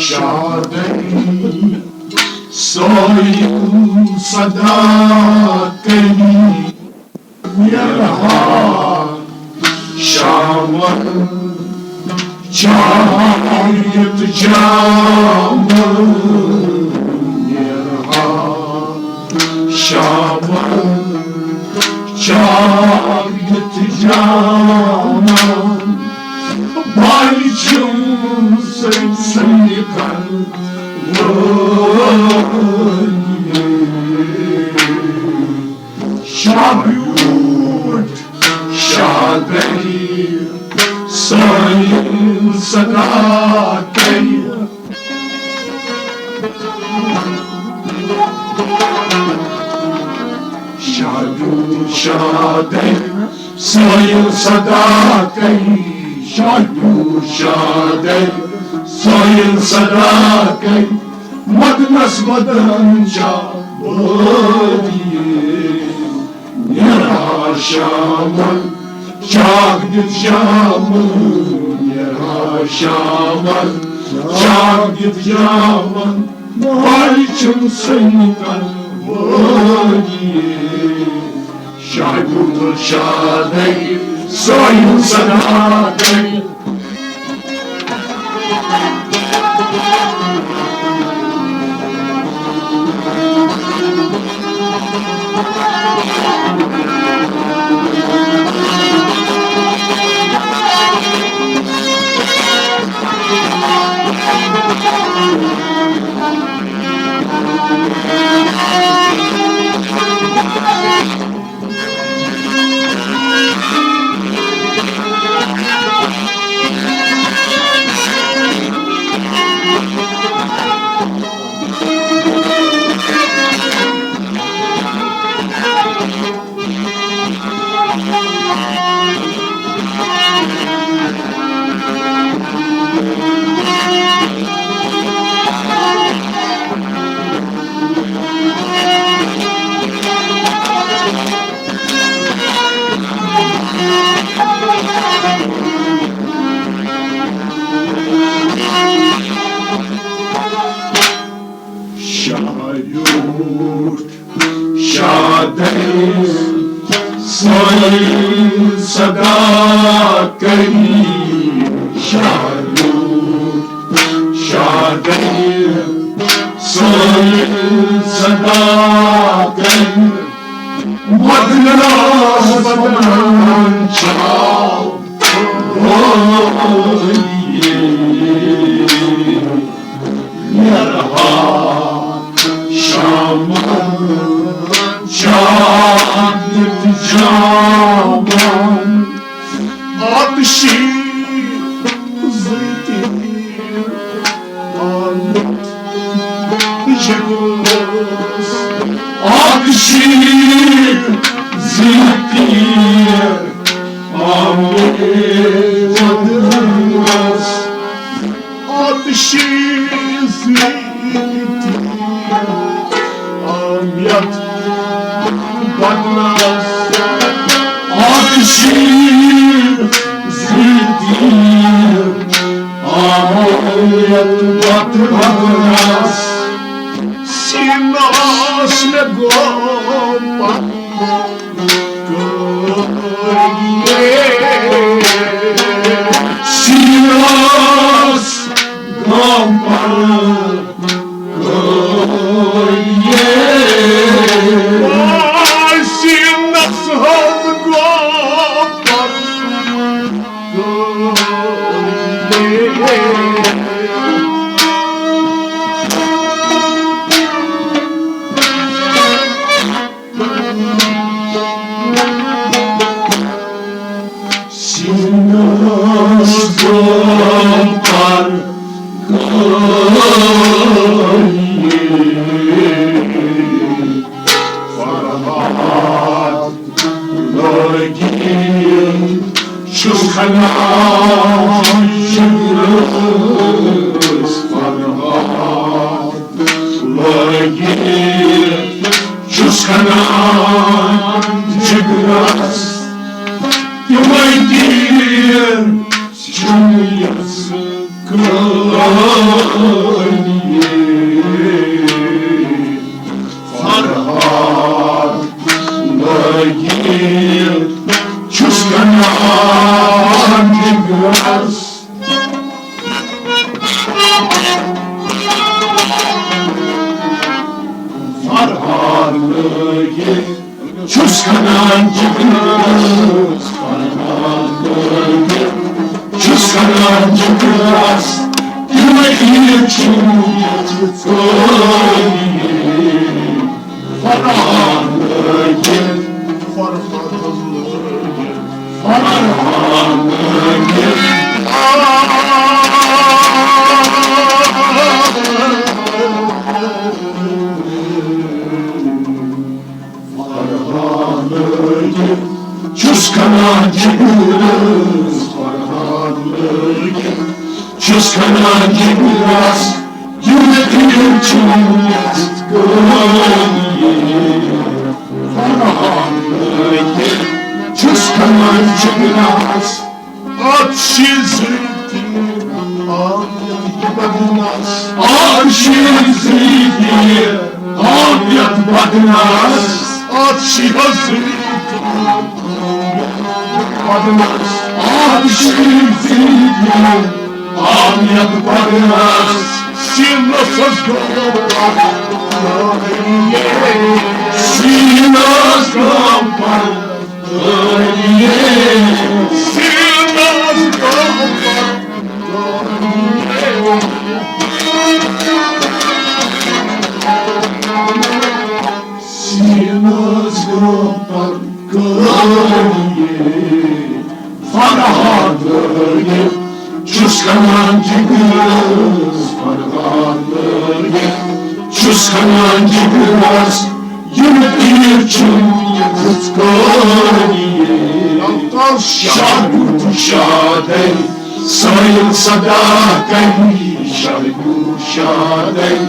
شادي صايم صداقني يرهان شامر جايت جامر يرهان شامر جايت جامر بايجم سيسيقا شابيوت شادي صايم صداقي شابيوت شادي صايم صداقي شابيوت شادي صايم صداقي مدنس مدن جابودي يرى شامل شاقدت جامل يرى شامل شاقدت جامل بايشم سنقل بودي شايبوت الشادي صايم صداقي صايم صداقي شادوت شادي صايم صداقي مدناس مدن شاو يرهان شامل شادت جامل عطشي زيتي عمت جلوس عطشي زيتي عمت جلوس عطشي زيتي عمت بدناس عطشي زيتي عمت بدناس سيناس نقوم سيناس قمر سيناس هذ قمر Julius, Farhanlı gel, Çuskanancı kız, Farhanlı gel, Çuskanancı kız, yüreği çuğ Farhanlı gel, Farhanlı gel, Farhanlı gel. Çuskanancı kız, Farhanlı gel, Çuskanancı kız, yüreğim çuğ Farhanlı gel, Çuskanancı kız, at şizriti, at yatmadınız, at şizriti, at yatmadınız, at şizriti. Padınız, at şizriti, at yatmadınız, sinasız kampar, sinasız kampar, sinasız kampar. Sinasız kampar, Farhanlı gel, Çuskanancı kız, Farhanlı gel, Çuskanancı kız, yüreği çuğ Şarkı şadey, sayılsa da gayri, şarkı şadey,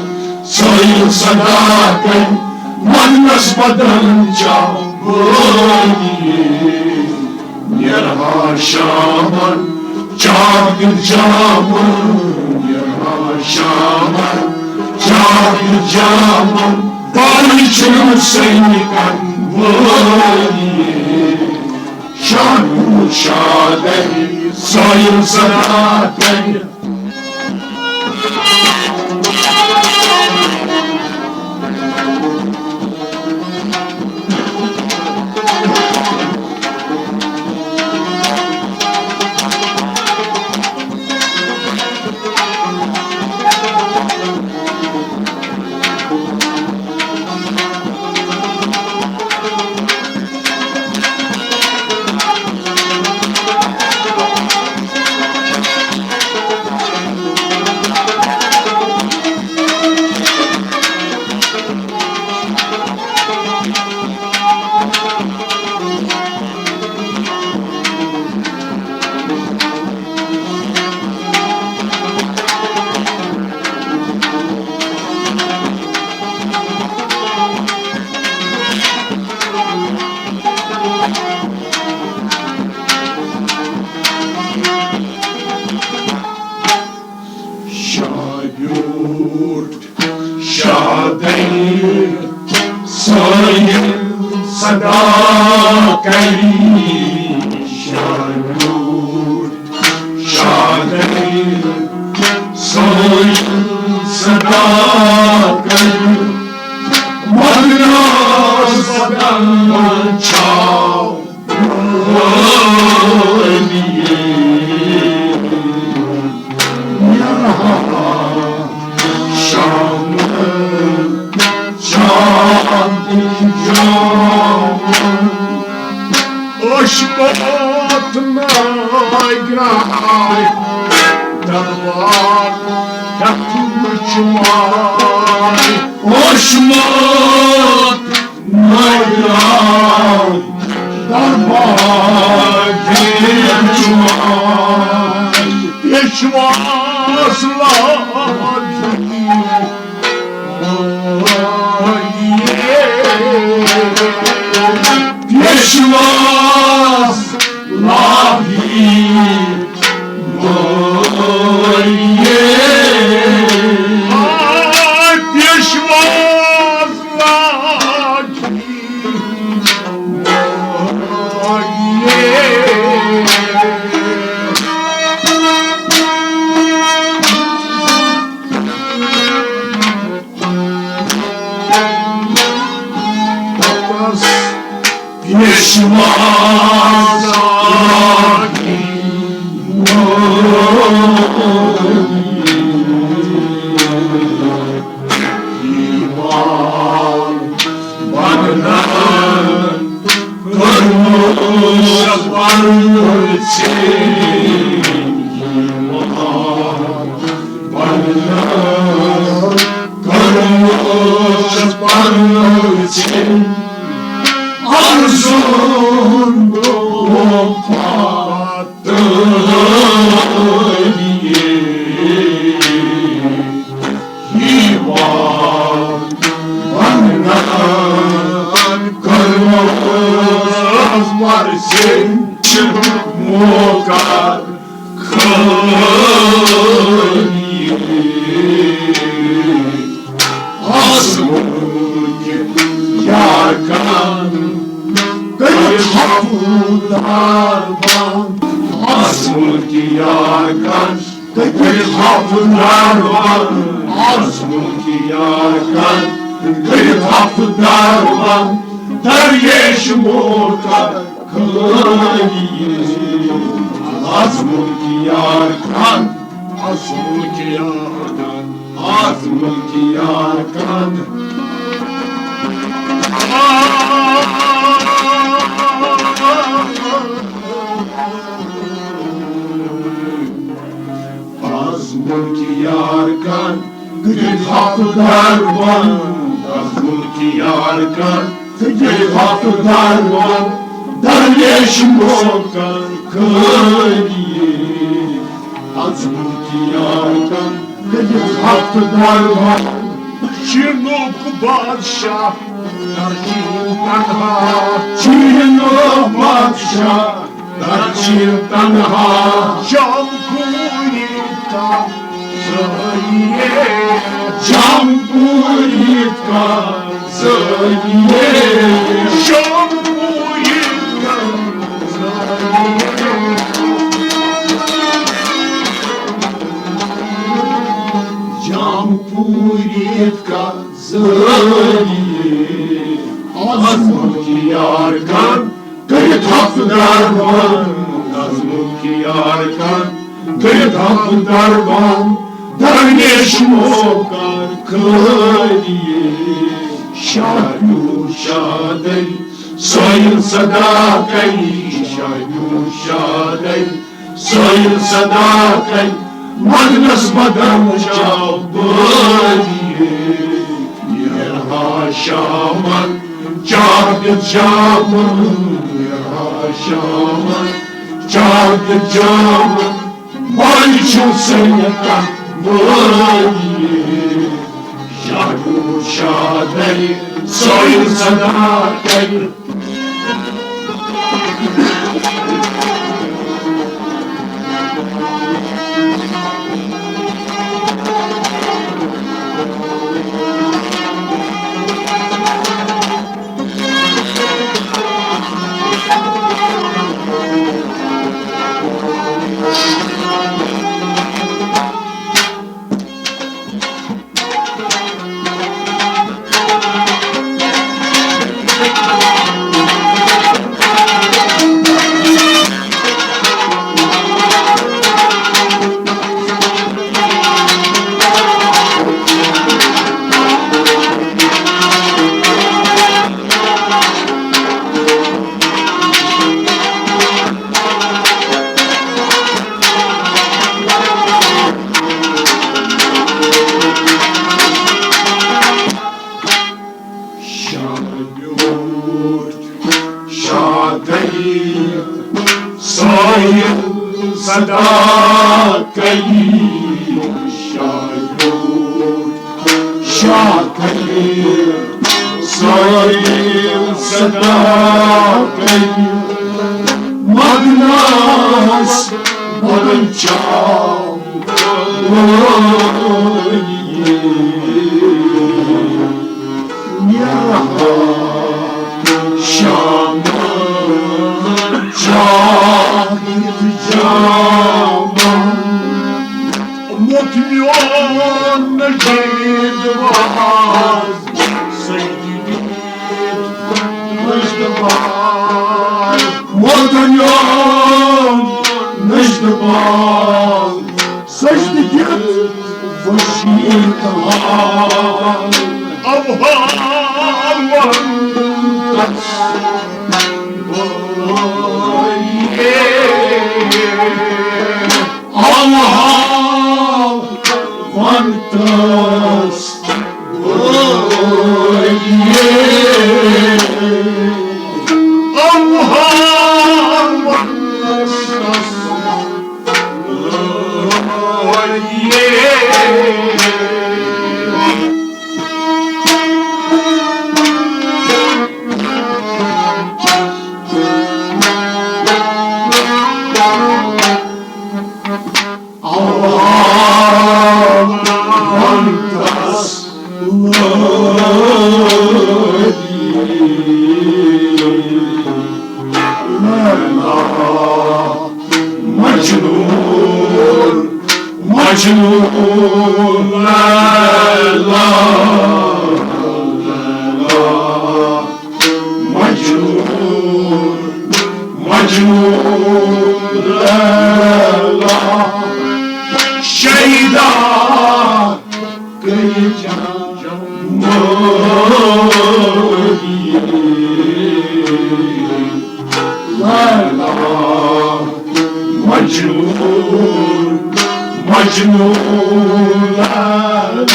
sayılsa da gayri, manasmadan Yerhaşaman, Cahil Caman, Yerhaşaman, Cahil Caman, Barışın Seykan Şarkı şadey, sayılsa da gayri. Şadey, sayılsa da gayri, şadey, sayılsa da gayri, manasmadan çav Oşmatına gray, darvar yakmışmay. Oşmatına gray, darvar yakmışmay. Peşvazlar Peşvaz lahir boye Peşvaz lahir boye Masaki İman bana kırmış varlıksın İman bana kırmış varlıksın Arzun kopattı diye İman bana kırmızı varsın Mukar kıyı Asmı yakan bir hafıdardan Asmı yakan bir hafıdardan Asmı yakan bir hafıdardan Deryeş murkar kıyı Asmı yakan Asmı yakan Asmı yakan Azmulki yarkan gül hakkı darvan Azmulki yarkan gül hakkı darvan Deryeşim olkan kıyı Azmulki yarkan gül hakkı darvan Çinuk Badşah Çinuk Badşah Tanha Can Purita Zöye Can Purita Zöye Can Purita Zöye Can Purita Zöye Azmulki yarkan Kayıt hafıdarvan Azmulki yarkan Kayıt hafıdarvan Derneş mokar kıyı Şayu şadey Soyun sadakay Şayu şadey Soyun sadakay Magnas badam çabıyi Yerha şaman Çağırdı camın yaşamın Çağırdı camın Bayçın seneden vayı Şarkı şadey Soyun sadakay Soyun sadakayı şayur şakayı Soyun sadakayı Magnas Bodun çam Yaha Şam'ın Çahit Caman Mutmiyon Necid Vaz Seyyid Mustafa Батальон Неждебан Сождегет Вашингтон Афган Allah Fantas Majnun la la la Majnun la la Şeyda la la Majnun Majnun la la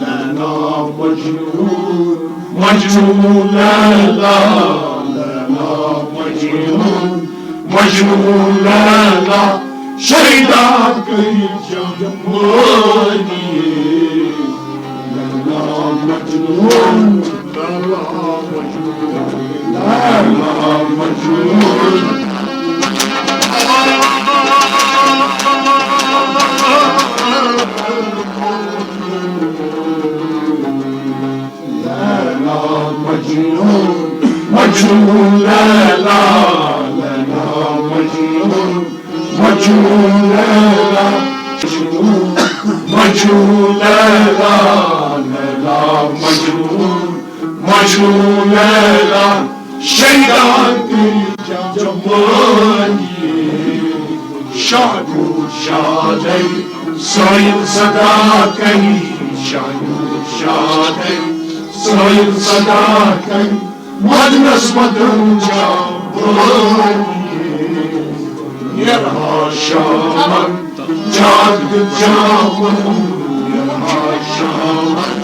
La la Majnun Majnun la la La la Majnun Majnun la la Şeyda kıyacağımani La la Majnun La la Majnun La la Majnun Majnun la la la la Majnun Majnun la la Majnun la la la la Majnun Majnun la la Şeyda Camani Şadu şadey Sayın sadakay Şadu şadey Sayın sadakay Madras madınca Yaşaman Cadı camın Yaşaman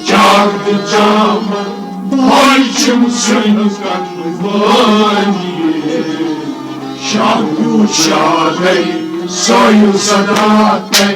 Cadı camın Bayçım suyunuz kanvani Şahyu şadey Soyu sadakay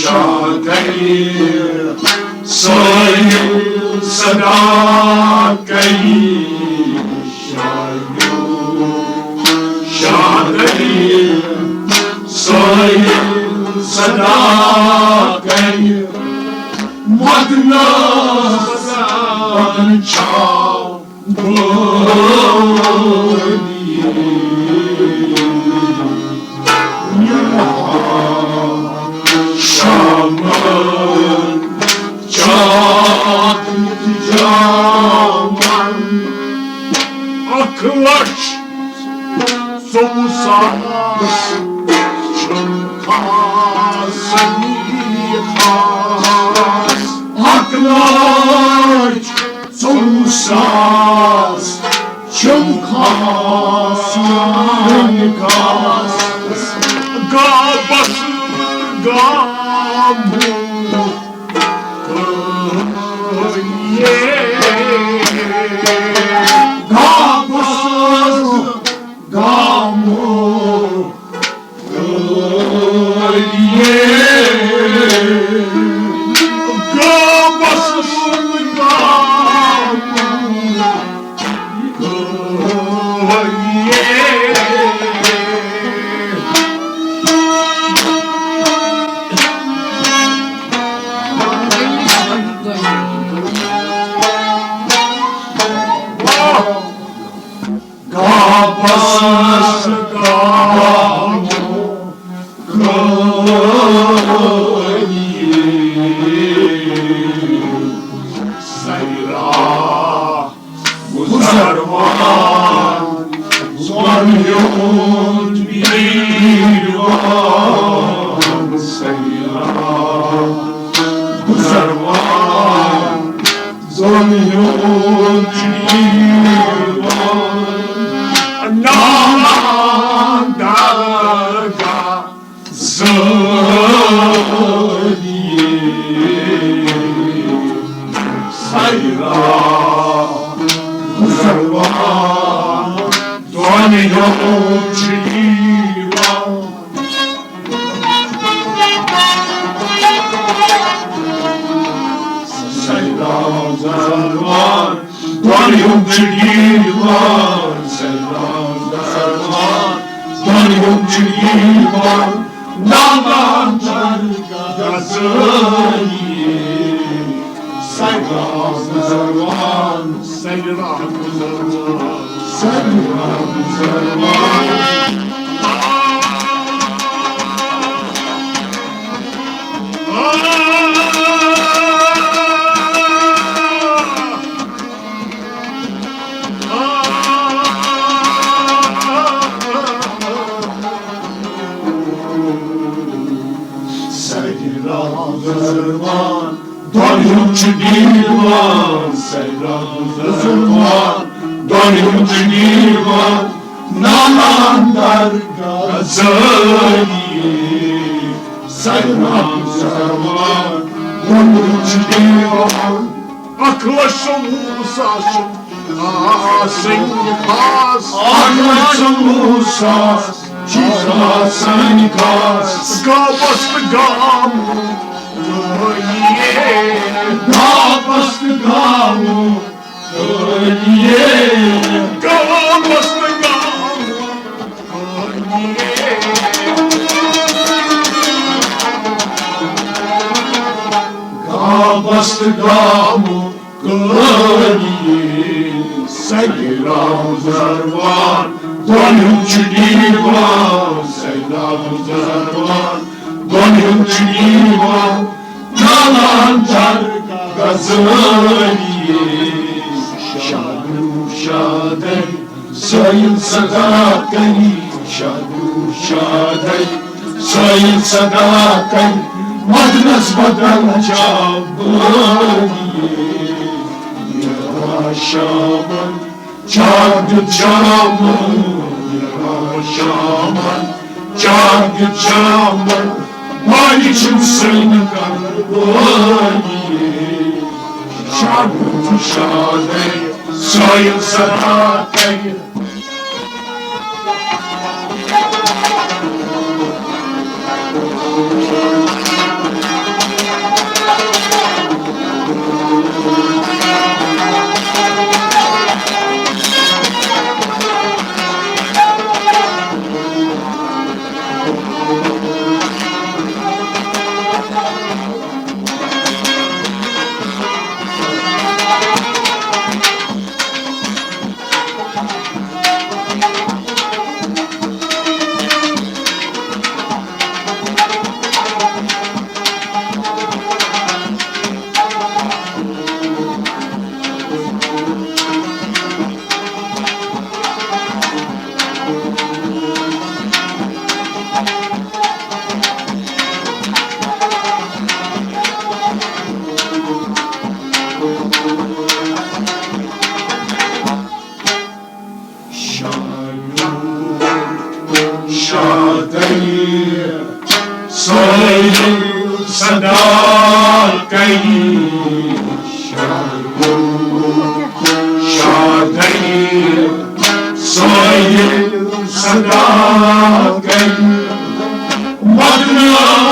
Şadeyir Sayıl sadakayı Şadeyir Sayıl sadakayı Madnasa Madn çav Şaman Cadı caman Aklaş Soğusaz Çımkasını yıkaz Aklaş Soğusaz Çımkasını yıkaz Gabası Say صداقتي شادي صاير صداقتي مدنا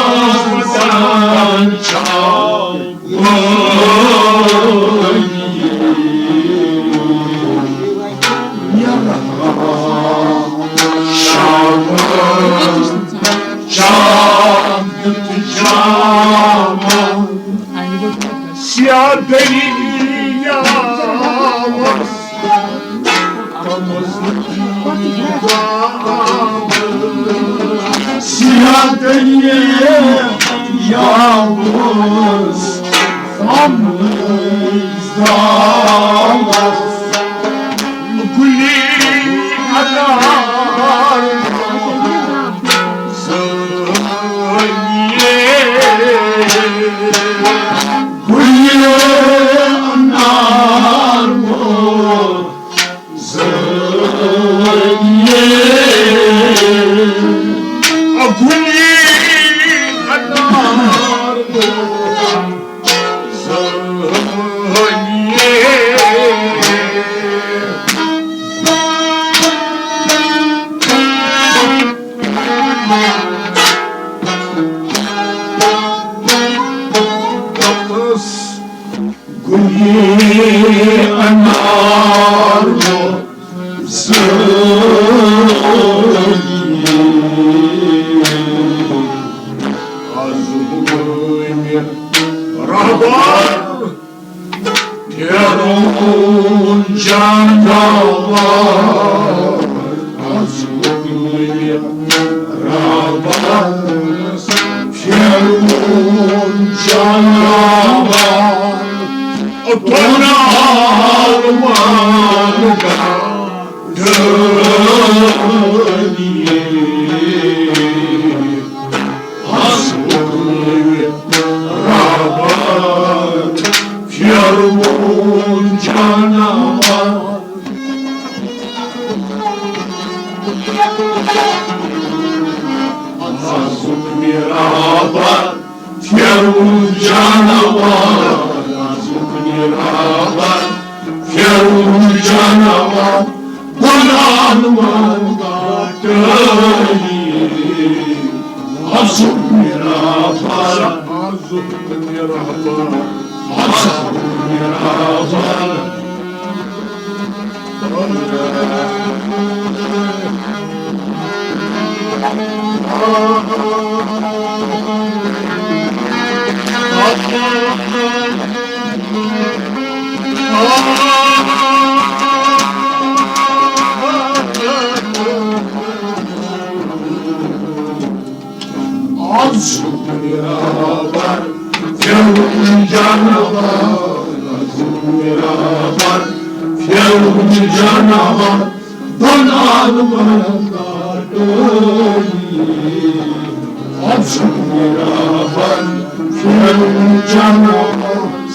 وطن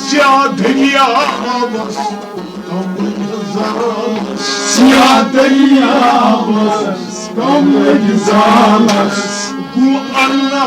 Siyadeli yağmaz Siyadeli yağmaz Amızamaz Kulli anar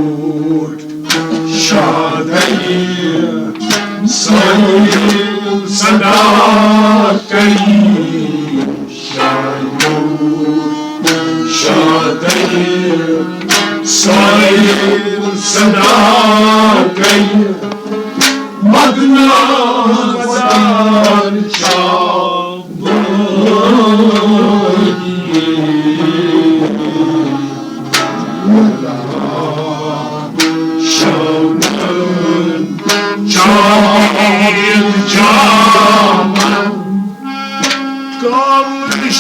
شايود شادي صاير صداقي شايود شادي صاير صداقي مدنا وزار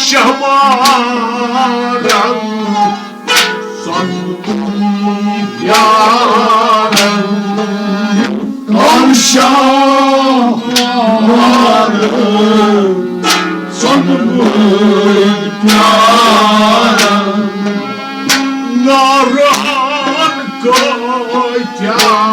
الشمارة صديق يا رب الشمارة صديق يا رب ناران كويت يا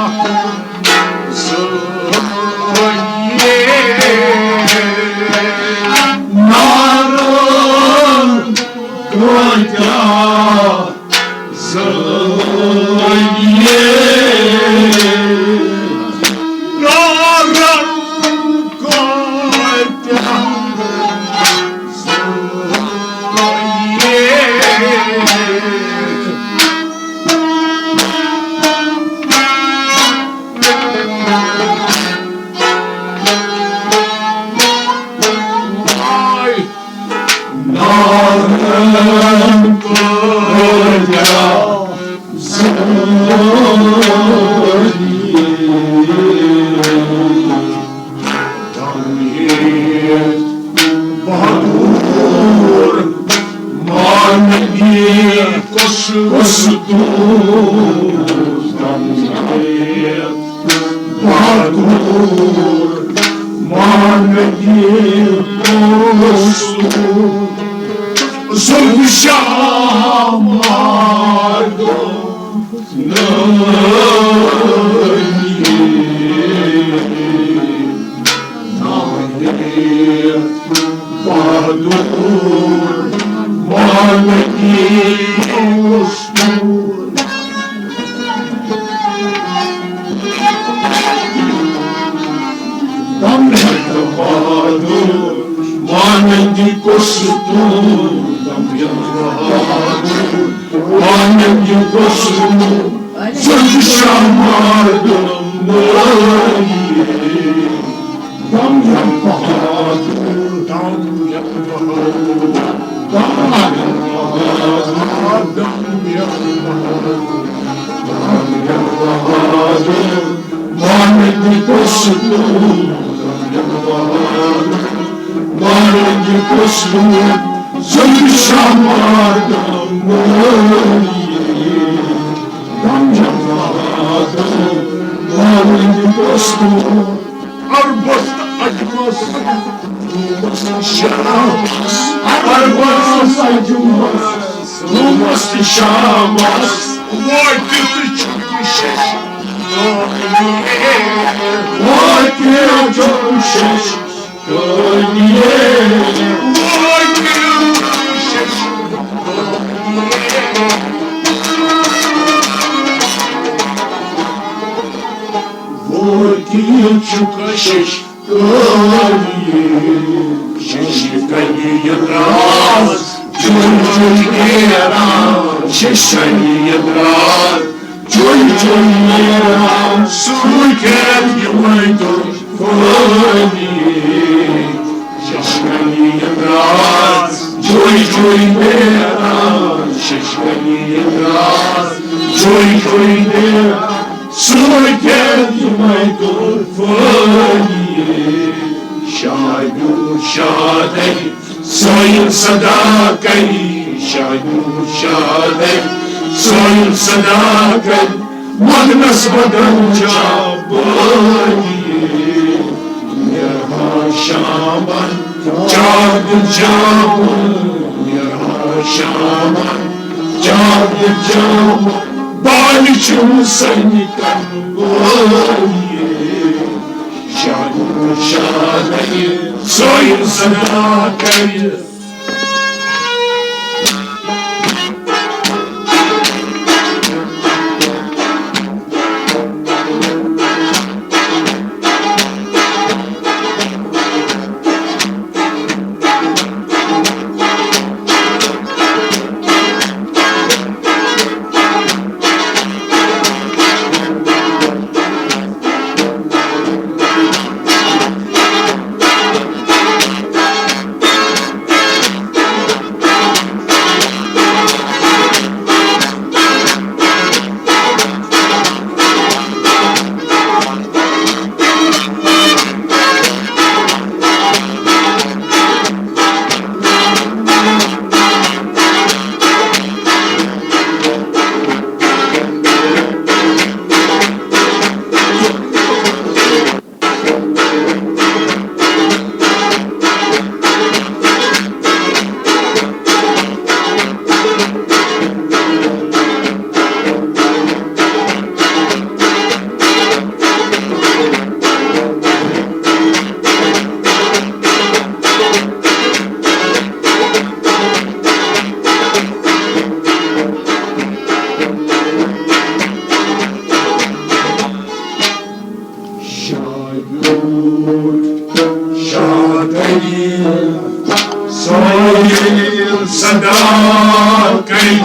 صداقي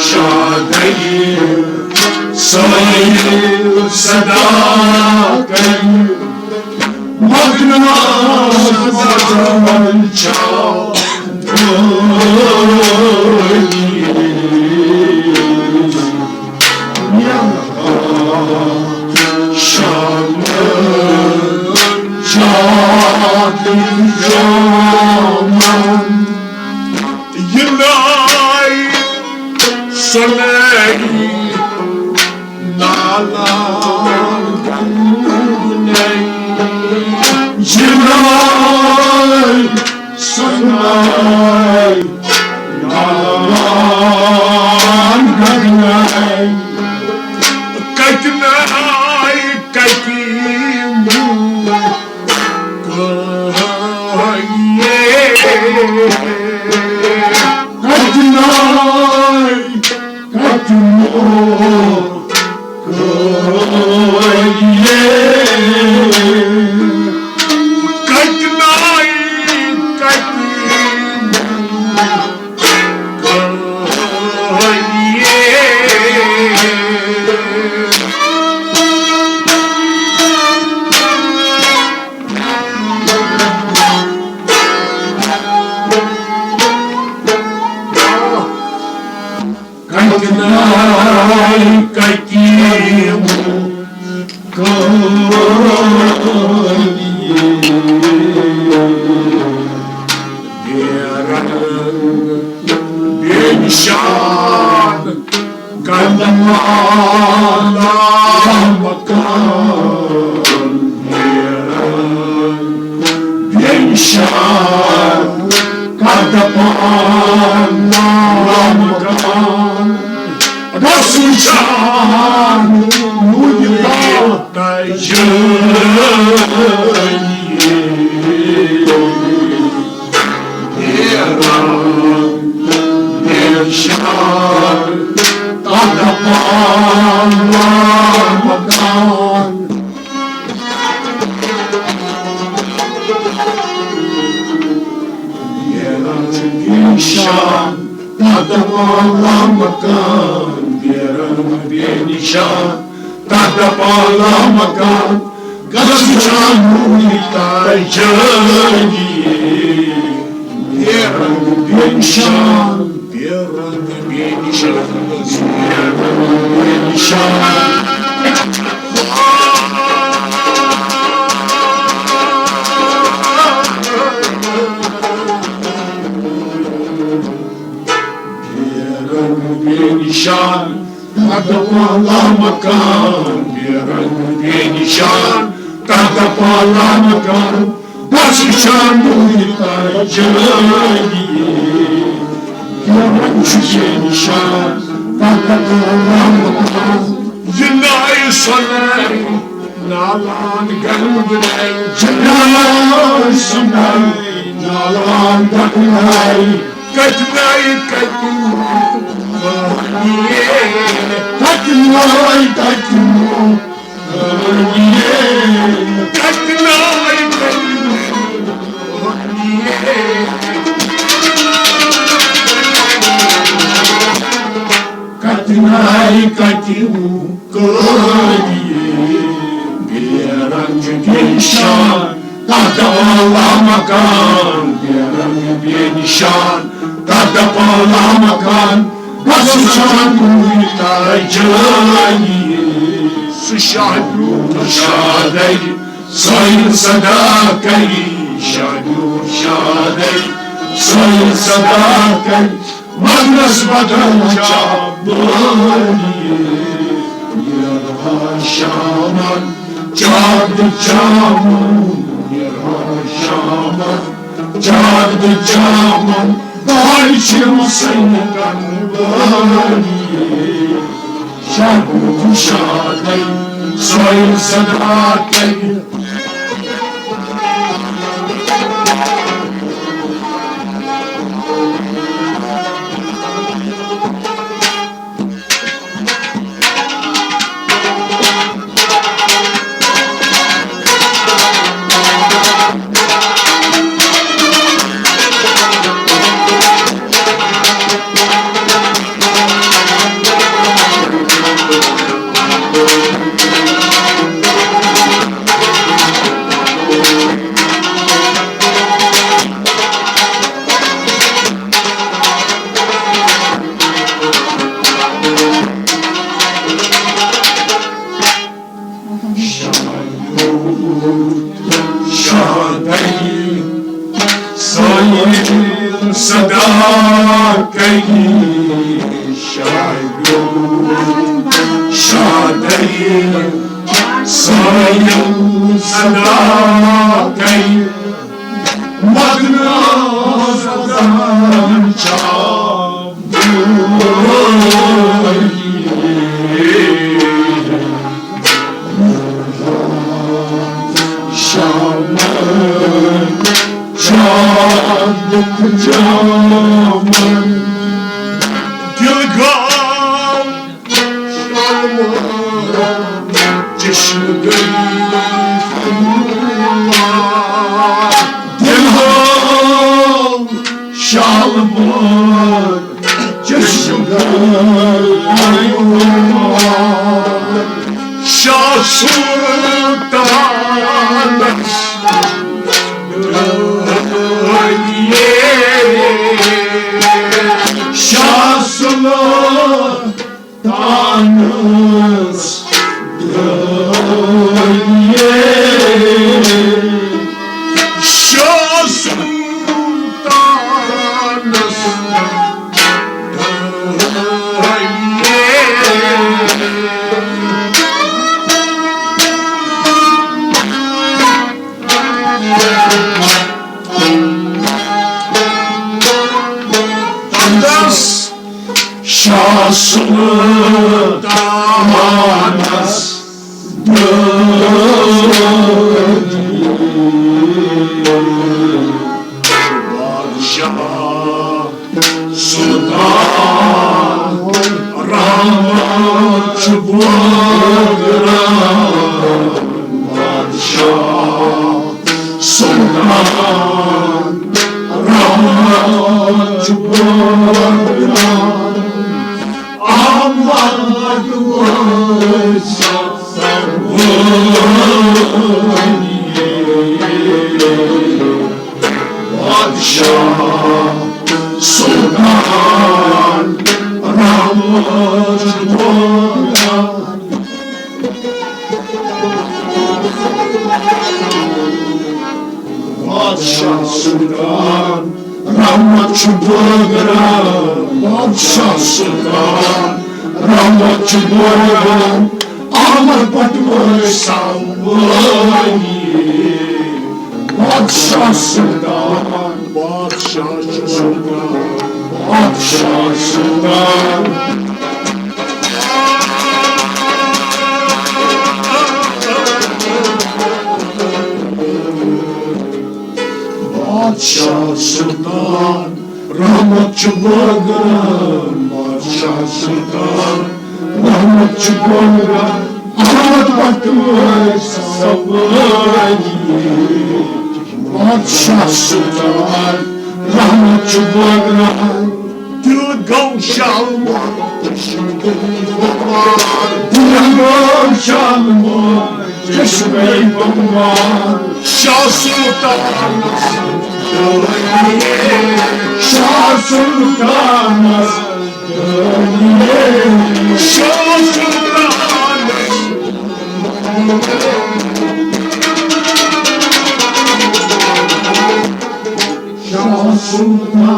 شادي صير صداقي مغنى زمن شادي صير صداقي صير صداقي مغنس بدل جابوني يرها شامن جاد جامون يرها شامن جاد جامون بايشم سينكن باني شابو شادي صير صداقي صداقي شايو شادي صايم صداقي مدنا صدام Jaman Gilgal Shalom Jishmagay Gilgal Shalom Jishmagay Shah Sultan Şahsına tanız gönye Şahsına tanız Şahsını damanız Padişah Sultan Rahmet Çubuğran Padişah Sultan Rahmet Çubuğran Padişah Sultan Rahmet Padişah Sultan Rahmet Padişah Sultan Rahmet Çubuğran Ahmet Batı Savvani Padişah Sultan Padişah Sultan Padişah Sultan Padişah Sultan Rahmet Çubuğran Padişah Sultan Rahmet Çubuğran Ahmet Batı Savvani Padişah Sultan Rahmet Çubuğran Dilgam Şalman Dilgam Şalman Çeşme-i Bamban Şah Sultan Şah Sultan Şah Sultan Şah Sultan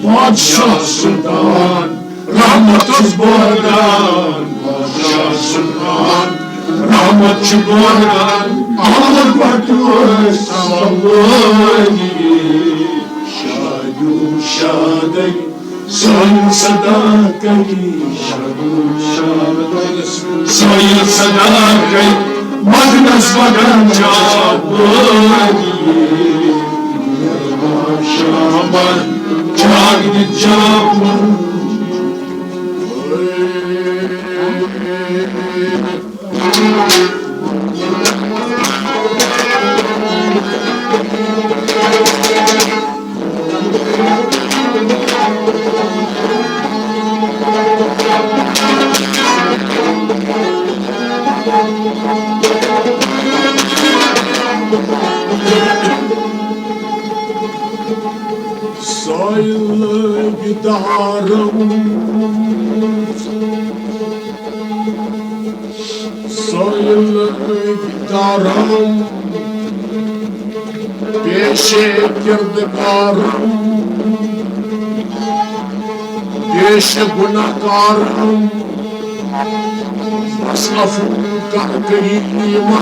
Padişah Sultan Rahmet Çubuğran Padişah Sultan Rahmet Çubuğran Ahmet Batı Savvani Şadu Şaday Sayın Sadakay Şadu Şaday Sayın Sadakay Madnas Badan Çabani Şaban Çağdı Çabani Sayılı gitarım Sayılı gitarım किरदगारम पेश गुनाहगारम बस अफू कर करीमा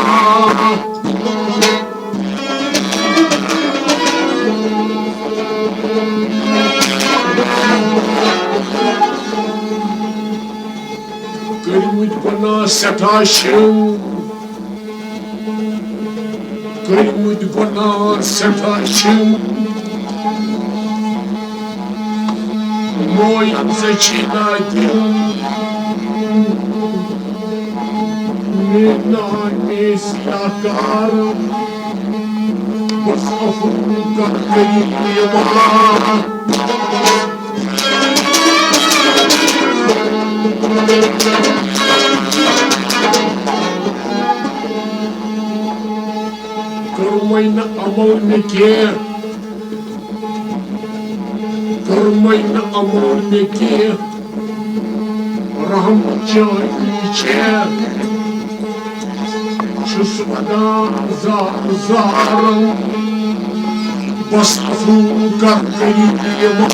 करीमुत गुनाह सठा शिव करीमुत गुनाह सठा शिव मोयम से छीना दिल मेरा निस्याकार बस अफू कर करीमा Kurmayna amonike Kurmayna amonike Rahmçayçe Çusmada zarım Bas afu karkıyma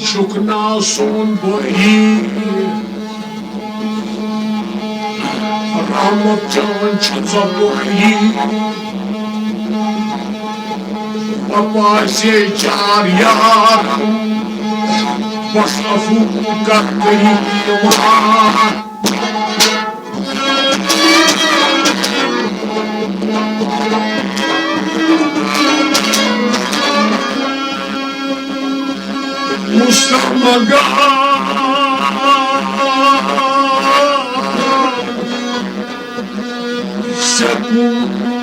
Şukna son boyi Rahmatcan çıza boyi Baba secar yaram Bas afu karkıyma Mustafa Sepunçlar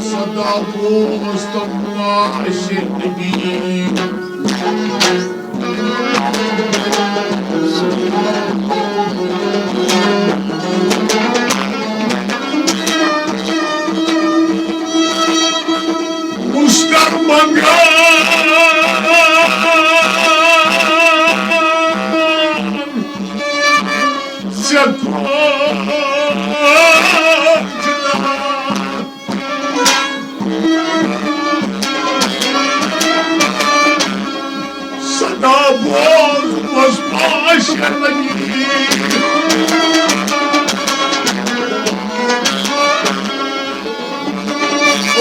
Sada Mustafa Şehri Sada bozmaz başarıyı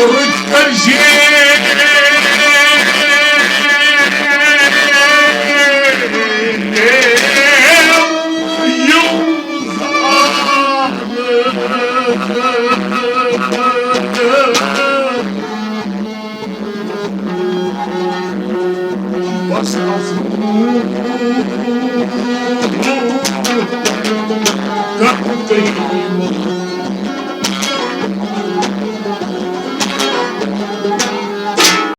Rütberci Bas afu karkıyma